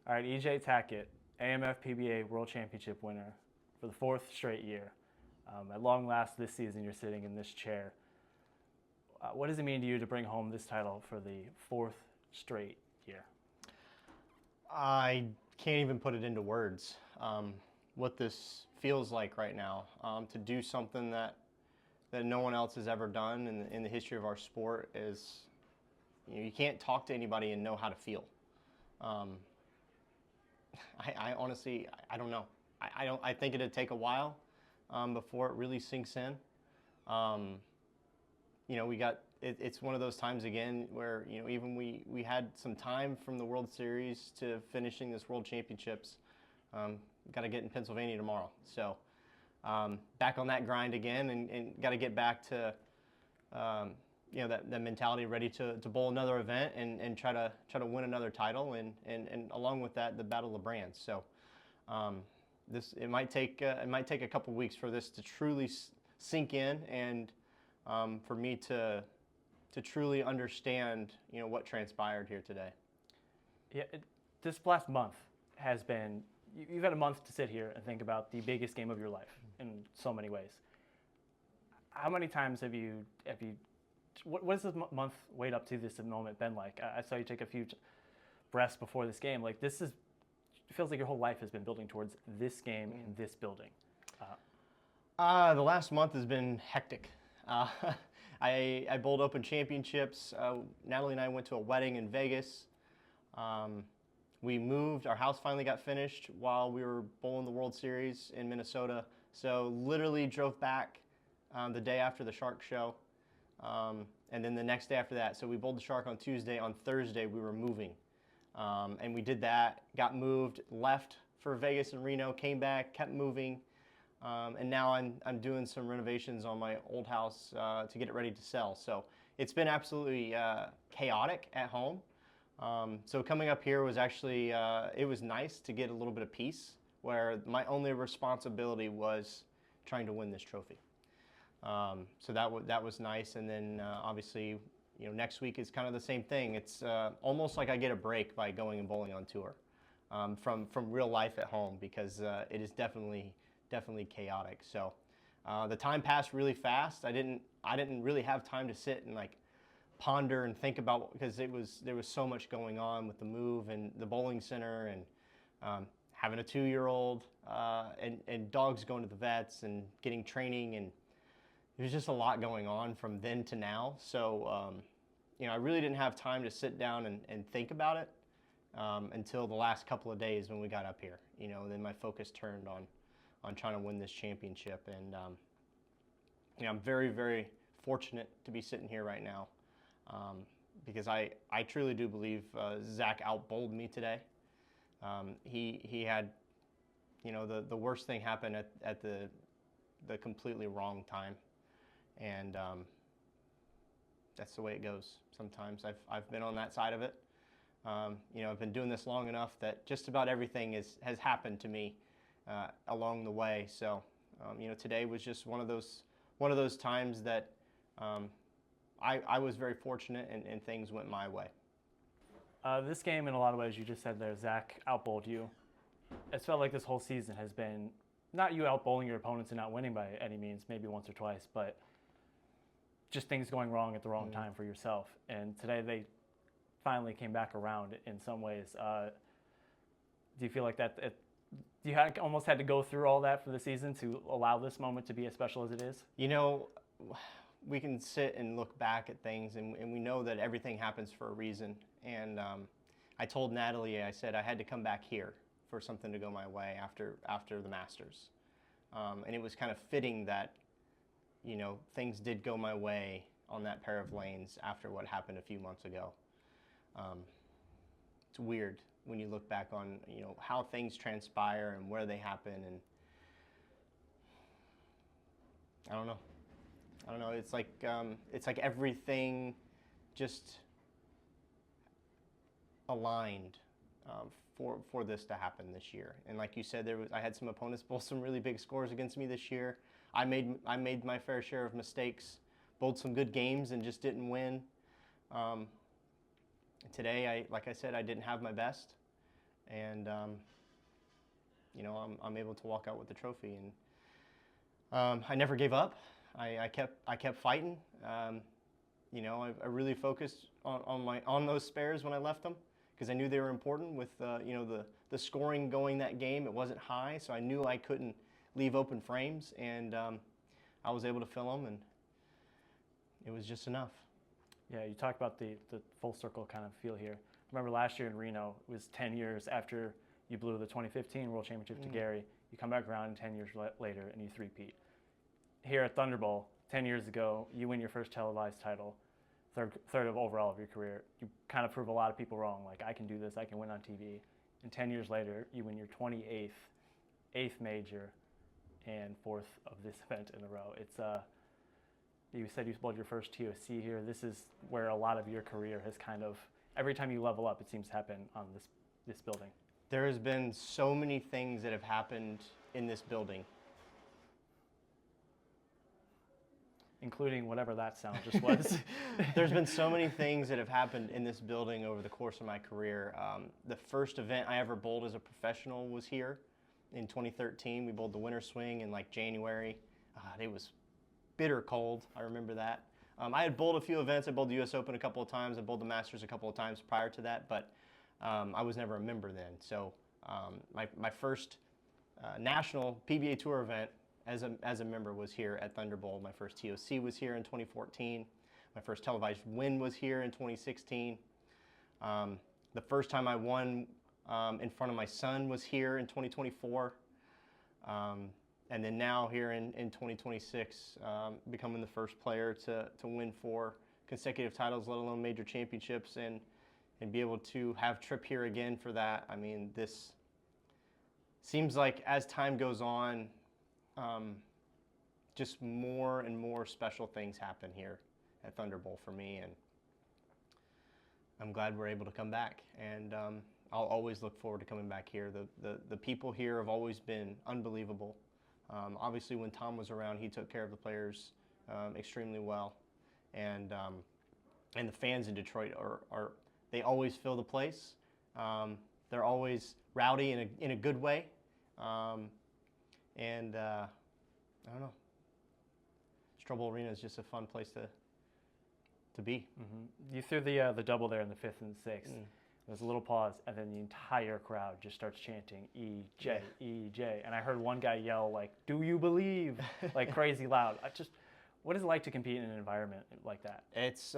All right, EJ Tackett, AMF PBA World Championship winner for the fourth straight year. At long last, this season, you're sitting in this chair. What does it mean to you to bring home this title for the fourth straight year? I can't even put it into words. What this feels like right now, to do something that no one else has ever done in the history of our sport is, you can't talk to anybody and know how to feel. I honestly, I don't know. I think it'd take a while before it really sinks in. It's one of those times again where, even we had some time from the World Series to finishing this World Championships. Got to get in Pennsylvania tomorrow. So back on that grind again, and got to get back to that mentality, ready to bowl another event and try to win another title, and along with that, the battle of brands. So it might take a couple weeks for this to truly sink in, and for me to truly understand what transpired here today. Yeah, this last month has been. You've had a month to sit here and think about the biggest game of your life in so many ways. How many times have you? What has this month wait up to this moment been like? I saw you take a few breaths before this game. Like, it feels like your whole life has been building towards this game in this building. The last month has been hectic. I bowled Open Championships. Natalie and I went to a wedding in Vegas. We moved. Our house finally got finished while we were bowling the World Series in Minnesota. So literally drove back the day after the Shark show. And then the next day after that. So we bowled the Shark on Tuesday. On Thursday, we were moving. And we did that, got moved, left for Vegas and Reno, came back, kept moving. And now I'm doing some renovations on my old house to get it ready to sell. So it's been absolutely chaotic at home. So coming up here was actually, it was nice to get a little bit of peace, where my only responsibility was trying to win this trophy. So that was nice. And then obviously, next week is kind of the same thing. It's almost like I get a break by going and bowling on tour from real life at home, because it is definitely chaotic. So the time passed really fast. I didn't really have time to sit and ponder and think about, because there was so much going on with the move and the bowling center, and having a 2-year-old and dogs going to the vets and getting training, and there's just a lot going on from then to now. So I really didn't have time to sit down and think about it until the last couple of days when we got up here. Then my focus turned on trying to win this championship, and I'm very, very fortunate to be sitting here right now. Because I truly do believe Zach outbowled me today. He had, the worst thing happen at the completely wrong time, and that's the way it goes. Sometimes I've been on that side of it. I've been doing this long enough that just about everything has happened to me along the way. So today was just one of those times that. I was very fortunate, and things went my way. This game, in a lot of ways, you just said there, Zach outbowled you. It's felt like this whole season has been not you outbowling your opponents and not winning by any means, maybe once or twice, but just things going wrong at the wrong time for yourself. And today they finally came back around in some ways. Do you feel like that? You almost had to go through all that for the season to allow this moment to be as special as it is? We can sit and look back at things, and we know that everything happens for a reason. And I told Natalie, I said I had to come back here for something to go my way after the Masters. And it was kind of fitting that, things did go my way on that pair of lanes after what happened a few months ago. It's weird when you look back on, how things transpire and where they happen, and I don't know. It's like everything just aligned for this to happen this year. And like you said, I had some opponents bowl some really big scores against me this year. I made my fair share of mistakes, bowled some good games, and just didn't win. Today, like I said, I didn't have my best, and I'm able to walk out with the trophy. And I never gave up. I kept fighting. I really focused on those spares when I left them, because I knew they were important. With the scoring going that game, it wasn't high, so I knew I couldn't leave open frames, and I was able to fill them, and it was just enough. Yeah, you talk about the full circle kind of feel here. Remember last year in Reno, it was 10 years after you blew the 2015 World Championship to Gary. You come back around 10 years later and you three-peat. Here at Thunderbolt, 10 years ago, you win your first televised title, third of overall of your career. You kind of prove a lot of people wrong, like I can do this, I can win on TV. And 10 years later, you win your 28th, 8th major, and 4th of this event in a row. It's you said you bowled your first TOC here. This is where a lot of your career has kind of, every time you level up, it seems to happen on this building. There has been so many things that have happened in this building. Including whatever that sound just was. There's been so many things that have happened in this building over the course of my career. The first event I ever bowled as a professional was here in 2013. We bowled the winter swing in like January. It was bitter cold. I remember that. I had bowled a few events. I bowled the U.S. Open a couple of times. I bowled the Masters a couple of times prior to that, but I was never a member then. So my first national PBA Tour event as a member was here at Thunderbolt. My first TOC was here in 2014. My first televised win was here in 2016. The first time I won in front of my son was here in 2024. And then now here in 2026, becoming the first player to win 4 consecutive titles, let alone major championships, and be able to have Tripp here again for that. I mean, this seems like as time goes on, just more and more special things happen here at Thunderbolt for me, and I'm glad we're able to come back. And I'll always look forward to coming back here. The people here have always been unbelievable. Obviously, when Tom was around, he took care of the players extremely well, and the fans in Detroit are they always fill the place. They're always rowdy in a good way, and I don't know. Strobel Arena is just a fun place to be. Mm-hmm. You threw the double there in the 5th and 6th. There's a little pause, and then the entire crowd just starts chanting EJ, EJ. And I heard one guy yell, like, "Do you believe?" like crazy loud. What is it like to compete in an environment like that? It's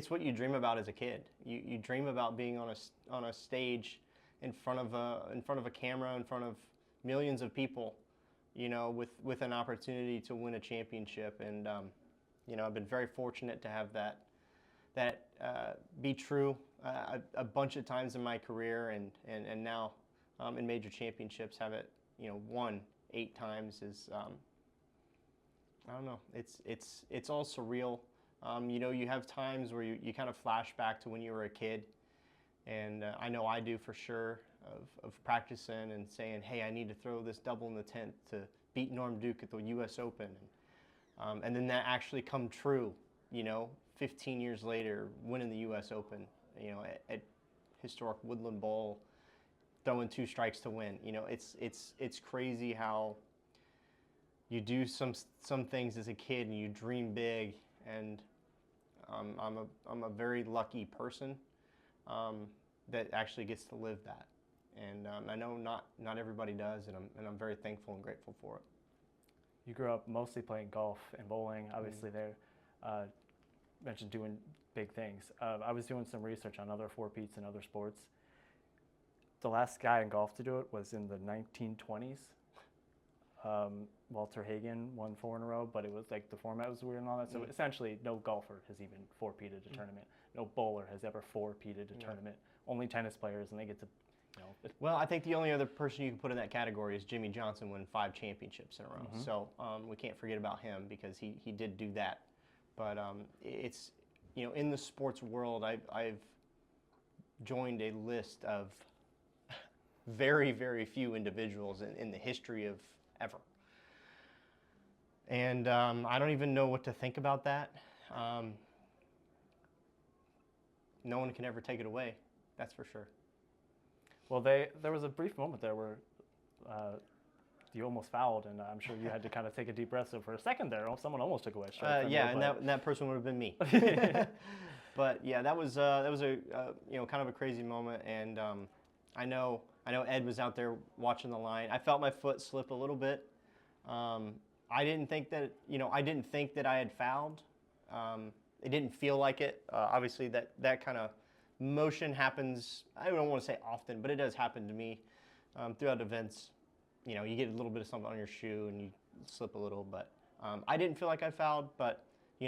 what you dream about as a kid. You dream about being on a stage in front of a camera, in front of millions of people, with an opportunity to win a championship. And I've been very fortunate to have that be true a bunch of times in my career, and now in major championships have it won 8 times. Is I don't know, it's all surreal. You have times where you kind of flash back to when you were a kid, and I know I do for sure, of practicing and saying, hey, I need to throw this double in the 10th to beat Norm Duke at the U.S. Open, and then that actually come true 15 years later, winning the U.S. Open, at historic Woodland Bowl, throwing 2 strikes to win. It's crazy how you do some things as a kid and you dream big. And I'm a very lucky person that actually gets to live that. And I know not everybody does, and I'm very thankful and grateful for it. You grew up mostly playing golf and bowling, obviously there. Mentioned doing big things. I was doing some research on other 4-peats and other sports. The last guy in golf to do it was in the 1920s. Walter Hagen won 4 in a row, but it was like the format was weird and all that. So essentially, no golfer has even 4-peated a tournament. No bowler has ever 4-peated a tournament. Only tennis players, and they get to, Well, I think the only other person you can put in that category is Jimmy Johnson, winning 5 championships in a row. So we can't forget about him, because he did do that. But it's, in the sports world, I've joined a list of very, very few individuals in the history of ever. And I don't even know what to think about that. No one can ever take it away, that's for sure. Well, there was a brief moment there where you almost fouled, and I'm sure you had to kind of take a deep breath. So for a second there, someone almost took away strike from you, Yeah, and but- that person would have been me. But yeah, that was a kind of a crazy moment, and I know Ed was out there watching the line. I felt my foot slip a little bit. I didn't think that I had fouled. It didn't feel like it. Obviously, that kind of motion happens. I don't want to say often, but it does happen to me throughout events. You get a little bit of something on your shoe and you slip a little. But I didn't feel like I fouled. But we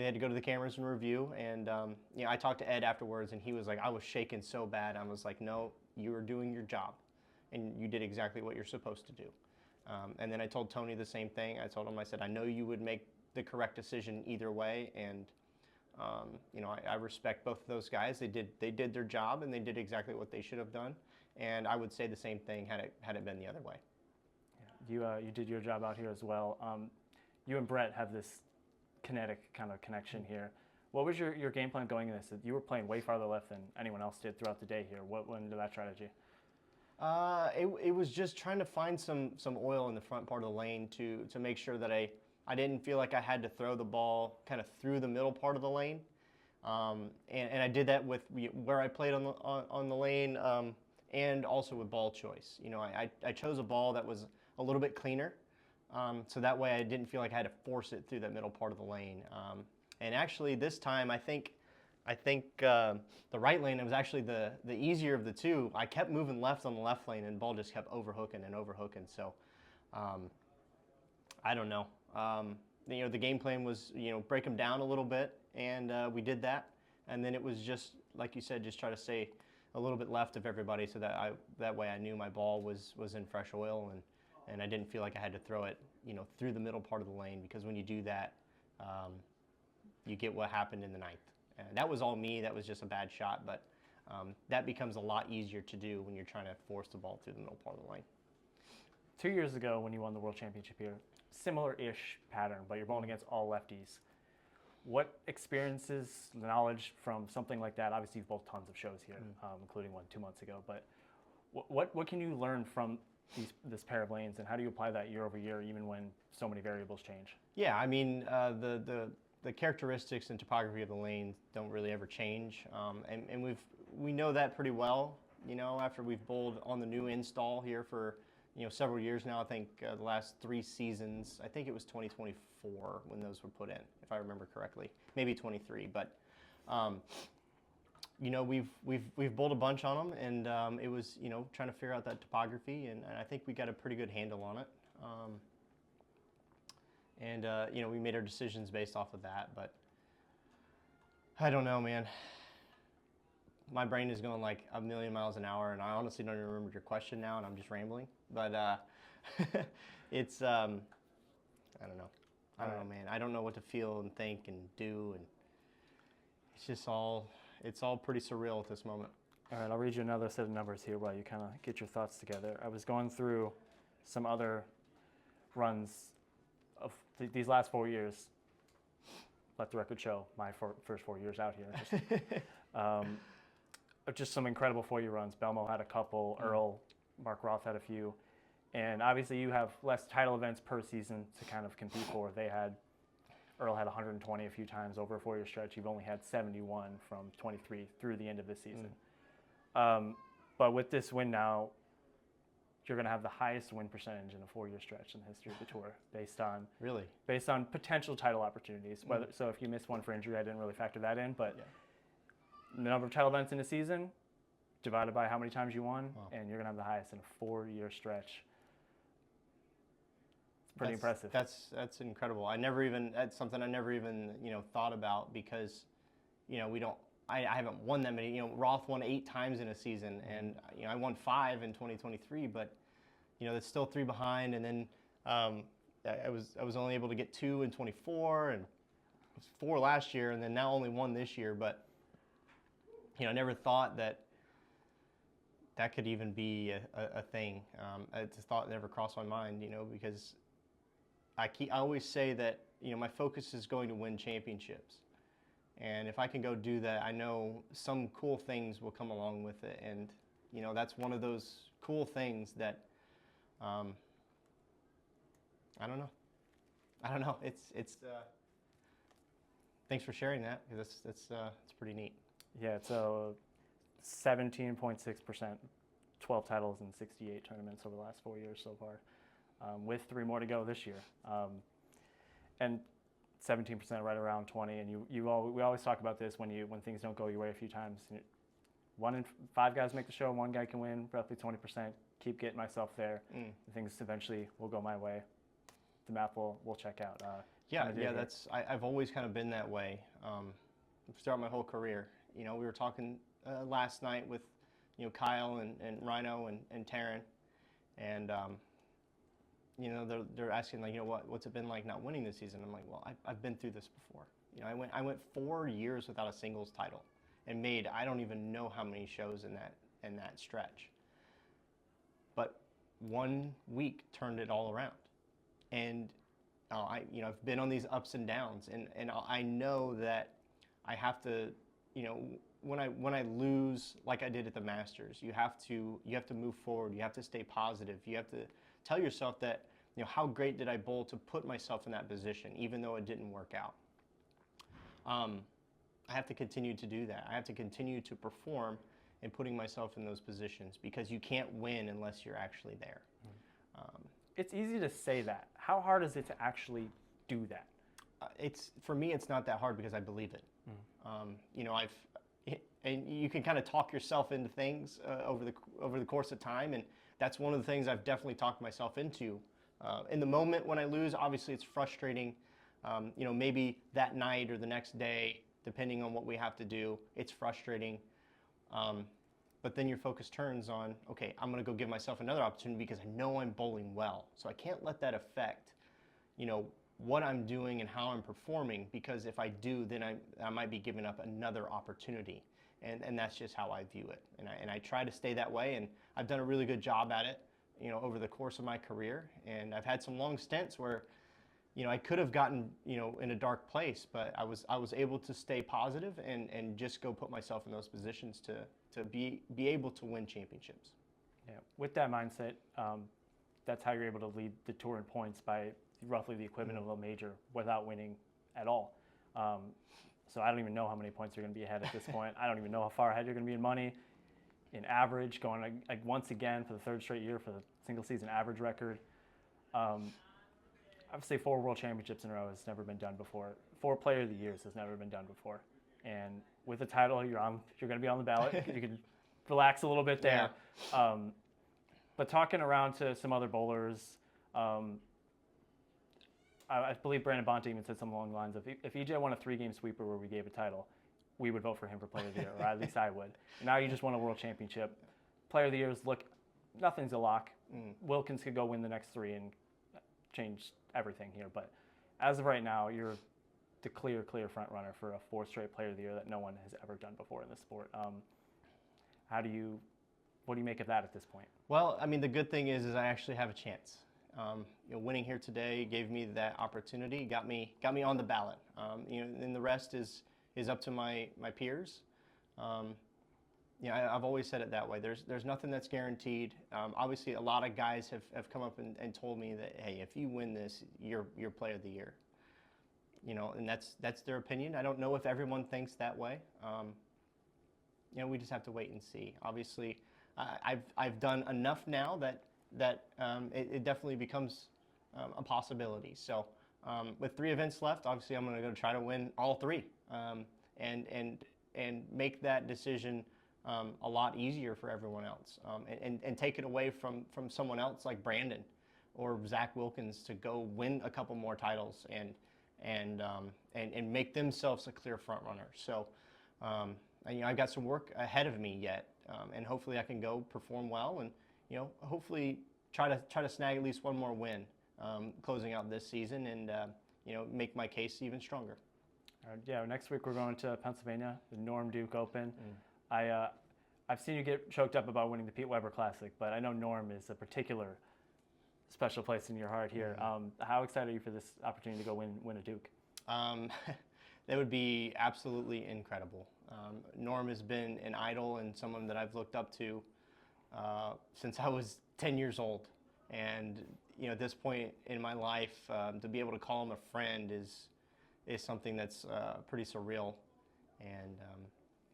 had to go to the cameras and review. And I talked to Ed afterwards, and he was like, I was shaking so bad. I was like, no, you were doing your job, and you did exactly what you're supposed to do. And then I told Tony the same thing. I told him, I said, I know you would make the correct decision either way, and I respect both of those guys. They did their job, and they did exactly what they should have done. And I would say the same thing had it been the other way. Yeah. You did your job out here as well. You and Brett have this kinetic kind of connection here. What was your game plan going in this? You were playing way farther left than anyone else did throughout the day here. What went into that strategy? It was just trying to find some oil in the front part of the lane to make sure that I didn't feel like I had to throw the ball kind of through the middle part of the lane, and I did that with where I played on the lane, and also with ball choice. I chose a ball that was a little bit cleaner, so that way I didn't feel like I had to force it through that middle part of the lane. And actually, this time I think the right lane, it was actually the easier of the two. I kept moving left on the left lane, and the ball just kept overhooking and overhooking. So I don't know. The game plan was break them down a little bit, and we did that. And then it was just like you said, just try to stay a little bit left of everybody, so that way I knew my ball was in fresh oil, and I didn't feel like I had to throw it through the middle part of the lane, because when you do that, you get what happened in the ninth. And that was all me. That was just a bad shot, but that becomes a lot easier to do when you're trying to force the ball through the middle part of the lane. 2 years ago, when you won the World Championship here, similar-ish pattern, but you're bowling against all lefties. What experiences, knowledge from something like that? Obviously, you've bowled tons of shows here, including one 2 months ago. But what can you learn from this pair of lanes, and how do you apply that year over year, even when so many variables change? Yeah, I mean, the characteristics and topography of the lane don't really ever change, and we know that pretty well. After we've bowled on the new install here for several years now. I think the last 3 seasons. I think it was 2024 when those were put in, if I remember correctly. Maybe 23, but we've bowled a bunch on them, and it was trying to figure out that topography, and I think we got a pretty good handle on it. We made our decisions based off of that, but I don't know, man. My brain is going like a million miles an hour, and I honestly don't even remember your question now, and I'm just rambling. But it's, I don't know. I don't know, man. I don't know what to feel and think and do, and it's all pretty surreal at this moment. All right, I'll read you another set of numbers here while you kind of get your thoughts together. I was going through some other runs of these last 4 years. Let the record show my first 4 years out here. Just some incredible 4-year runs. Belmo had a couple. Earl, Mark Roth had a few. And obviously you have less title events per season to kind of compete for. Earl had 120 a few times over a 4-year stretch. You've only had 71 from 23 through the end of this season. But with this win now, you're going to have the highest win percentage in a 4-year stretch in the history of the tour, based on potential title opportunities. So if you miss one for injury, I didn't really factor that in, but the number of title events in a season divided by how many times you won, and you're going to have the highest in a 4-year stretch. It's pretty impressive. That's incredible. That's something I never even thought about, because I haven't won that many. Roth won 8 times in a season, and I won 5 in 2023, but that's still 3 behind. And then I was only able to get 2 in 24, and 4 last year, and then now only 1 this year. But I never thought that could even be a thing. It's a thought that never crossed my mind, because I always say that my focus is going to win championships. And if I can go do that, I know some cool things will come along with it. And, that's one of those cool things that I don't know. It's thanks for sharing that, because it's pretty neat. Yeah, it's a 17.6%, 12 titles in 68 tournaments over the last 4 years so far, with 3 more to go this year. And 17% right around 20. And we always talk about this when things don't go your way a few times. 1 in 5 guys make the show, 1 guy can win, roughly 20%. Keep getting myself there. Things eventually will go my way. The math will check out. I've always kind of been that way throughout my whole career. We were talking last night with Kyle and Rhino and Taryn, and they're asking, like, what's it been like not winning this season? I'm like, well, I've been through this before. I went 4 years without a singles title and made I don't even know how many shows in that stretch. But 1 week turned it all around. And I've been on these ups and downs, and I know that I have to, when I lose like I did at the Masters, you have to move forward. You have to stay positive. You have to tell yourself that, how great did I bowl to put myself in that position, even though it didn't work out. I have to continue to do that. I have to continue to perform in putting myself in those positions, because you can't win unless you're actually there. It's easy to say that. How hard is it to actually do that? For me, it's not that hard, because I believe it. And you can kind of talk yourself into things over the course of time, and that's one of the things I've definitely talked myself into. In the moment when I lose, obviously it's frustrating. Maybe that night or the next day, depending on what we have to do, it's frustrating. But then your focus turns on, okay, I'm going to go give myself another opportunity, because I know I'm bowling well. So I can't let that affect, what I'm doing and how I'm performing, because if I do, then I might be giving up another opportunity. And that's just how I view it. And I try to stay that way, and I've done a really good job at it, over the course of my career. And I've had some long stints where, I could have gotten, in a dark place, but I was able to stay positive and just go put myself in those positions to be able to win championships. Yeah, with that mindset, that's how you're able to lead the tour in points by roughly the equivalent of a major without winning at all. So I don't even know how many points you're going to be ahead at this point. I don't even know how far ahead you're going to be in money, in average, going like once again for the 3rd straight year for the single season average record. I would say 4 World Championships in a row has never been done before. 4 Player of the Years has never been done before. And with the title, you're going to be on the ballot. You can relax a little bit there. Yeah. But talking around to some other bowlers, I believe Brandon Bonte even said something along the lines of, if EJ won a 3-game sweeper where we gave a title, we would vote for him for Player of the Year, or at least I would. Now you just won a World Championship. Player of the Years, look, nothing's a lock. Wilkins could go win the next 3 and change everything here. But as of right now, you're the clear front runner for a 4th straight Player of the Year that no one has ever done before in this sport. What do you make of that at this point? Well, I mean, the good thing is I actually have a chance. Winning here today gave me that opportunity, got me on the ballot. And the rest is up to my peers. I've always said it that way. There's nothing that's guaranteed. Obviously, a lot of guys have come up and told me that, hey, if you win this, you're Player of the Year. And that's their opinion. I don't know if everyone thinks that way. We just have to wait and see. Obviously, I've done enough now that it definitely becomes a possibility. So with 3 events left, obviously I'm going to go try to win all 3 and make that decision a lot easier for everyone else, and take it away from someone else like Brandon or Zach Wilkins to go win a couple more titles and make themselves a clear front runner. So I've got some work ahead of me yet, and hopefully I can go perform well and hopefully try to snag at least 1 more win closing out this season, and make my case even stronger. Yeah, next week we're going to Pennsylvania, the Norm Duke Open. I've seen you get choked up about winning the Pete Weber Classic, but I know Norm is a particular special place in your heart here. How excited are you for this opportunity to go win a Duke? That would be absolutely incredible. Norm has been an idol and someone that I've looked up to since I was 10 years old. And at this point in my life, to be able to call him a friend is something that's pretty surreal. And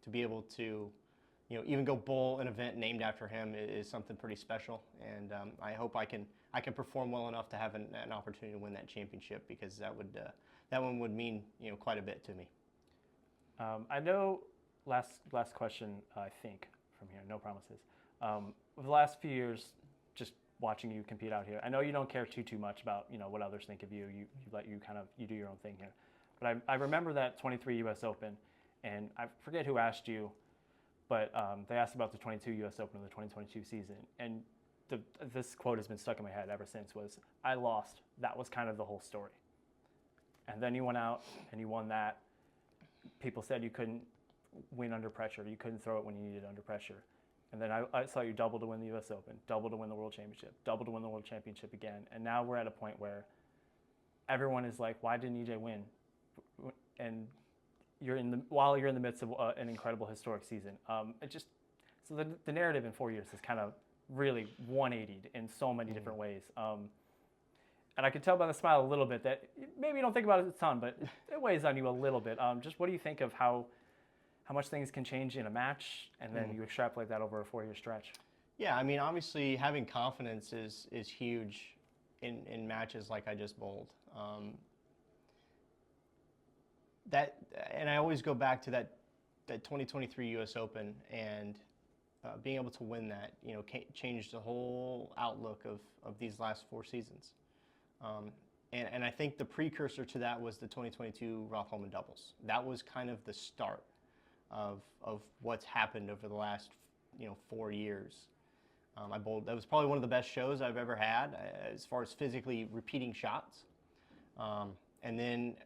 to be able to even go bowl an event named after him is something pretty special. And I hope I can perform well enough to have an opportunity to win that championship, because that one would mean quite a bit to me. I know. Last question, I think, from here. No promises. Over the last few years, just watching you compete out here, I know you don't care too much about what others think of you. You let you do your own thing here. But I remember that 23 U.S. Open, and I forget who asked you, but they asked about the 22 U.S. Open of the 2022 season, and this quote has been stuck in my head ever since. Was I lost? That was kind of the whole story. And then you went out and you won that. People said you couldn't win under pressure. You couldn't throw it when you needed under pressure. And then I saw you double to win the U.S. Open, double to win the World Championship, double to win the World Championship again. And now we're at a point where everyone is like, why didn't EJ win? And while you're in the midst of an incredible historic season. So the narrative in 4 years is kind of really 180'd in so many different ways. And I could tell by the smile a little bit that maybe you don't think about it a ton, but it weighs on you a little bit. Just what do you think of how much things can change in a match, and then you extrapolate that over a 4-year stretch? Yeah, I mean, obviously having confidence is huge in matches like I just bowled. And I always go back to that 2023 U.S. Open, and being able to win that, changed the whole outlook of these last 4 seasons. And I think the precursor to that was the 2022 Roth-Holman doubles. That was kind of the start of what's happened over the last 4 years. I bowled. That was probably one of the best shows I've ever had as far as physically repeating shots. And then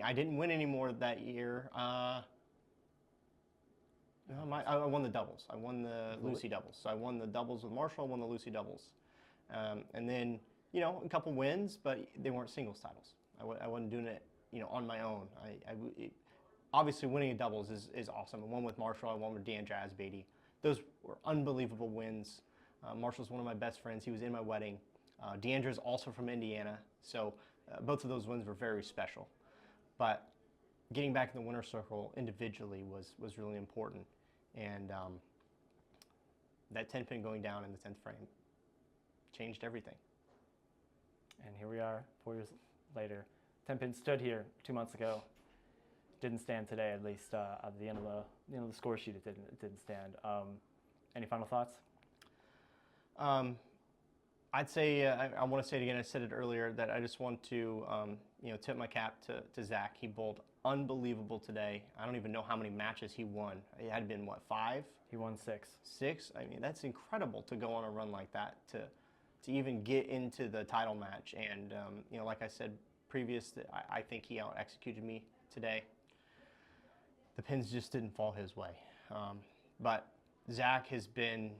I didn't win any more that year. I won the doubles. I won the Lucy doubles. So I won the doubles with Marshall. I won the Lucy doubles. And then a couple wins, but they weren't singles titles. I wasn't doing it on my own. Obviously winning a doubles is awesome. I won with Marshall. I won with Dan Jasbeatty. Those were unbelievable wins. Marshall's one of my best friends. He was in my wedding. Deandra's also from Indiana. So both of those wins were very special. But getting back in the winner's circle individually was really important. And that 10-pin going down in the 10th frame changed everything. And here we are, 4 years later. 10-pin stood here 2 months ago. Didn't stand today, at least at the end of the score sheet. It didn't stand. Any final thoughts? I'd say I want to say it again. I said it earlier that I just want to tip my cap to Zach. He bowled unbelievable today. I don't even know how many matches he won. It had been 5? He won 6. 6. I mean, that's incredible to go on a run like that to even get into the title match. And like I said previous, I think he out executed me today. The pins just didn't fall his way. But Zach has been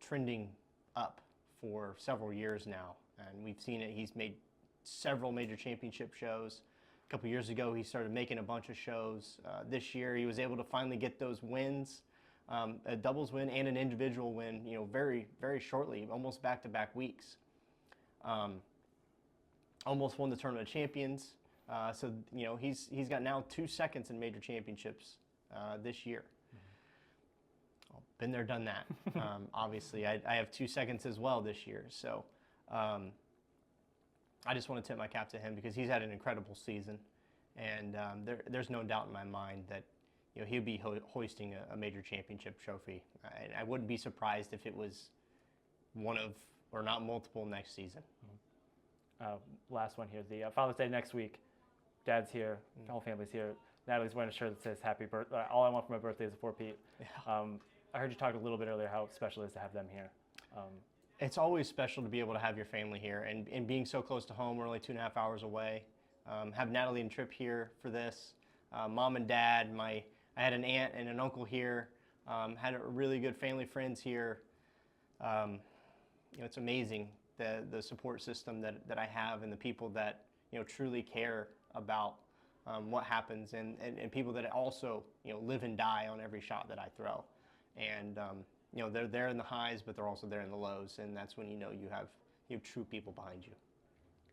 trending up for several years now, and we've seen it. He's made several major championship shows. A couple years ago, he started making a bunch of shows. This year, he was able to finally get those wins, a doubles win and an individual win, very, very shortly, almost back-to-back weeks. Almost won the Tournament of Champions. So he's got now 2 seconds in major championships this year. Been there, done that. Obviously, I have 2 seconds as well this year. So I just want to tip my cap to him because he's had an incredible season, and there's no doubt in my mind that he'll be hoisting a major championship trophy. I wouldn't be surprised if it was one of, or not multiple, next season. Last one here. The Father's Day next week. Dad's here. The whole family's here. Natalie's wearing a shirt that says "Happy Birthday." All I want for my birthday is a 4-peat. Yeah. I heard you talk a little bit earlier how special it is to have them here. It's always special to be able to have your family here, and being so close to home. We're only 2.5 hours away. Have Natalie and Tripp here for this. Mom and Dad. I had an aunt and an uncle here. Had really good family friends here. It's amazing the support system that I have, and the people that truly care about what happens, and people that also live and die on every shot that I throw. And they're there in the highs, but they're also there in the lows, and that's when you have true people behind you.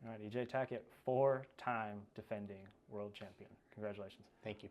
All right, EJ Tackett, 4-time defending world champion. Congratulations. Thank you.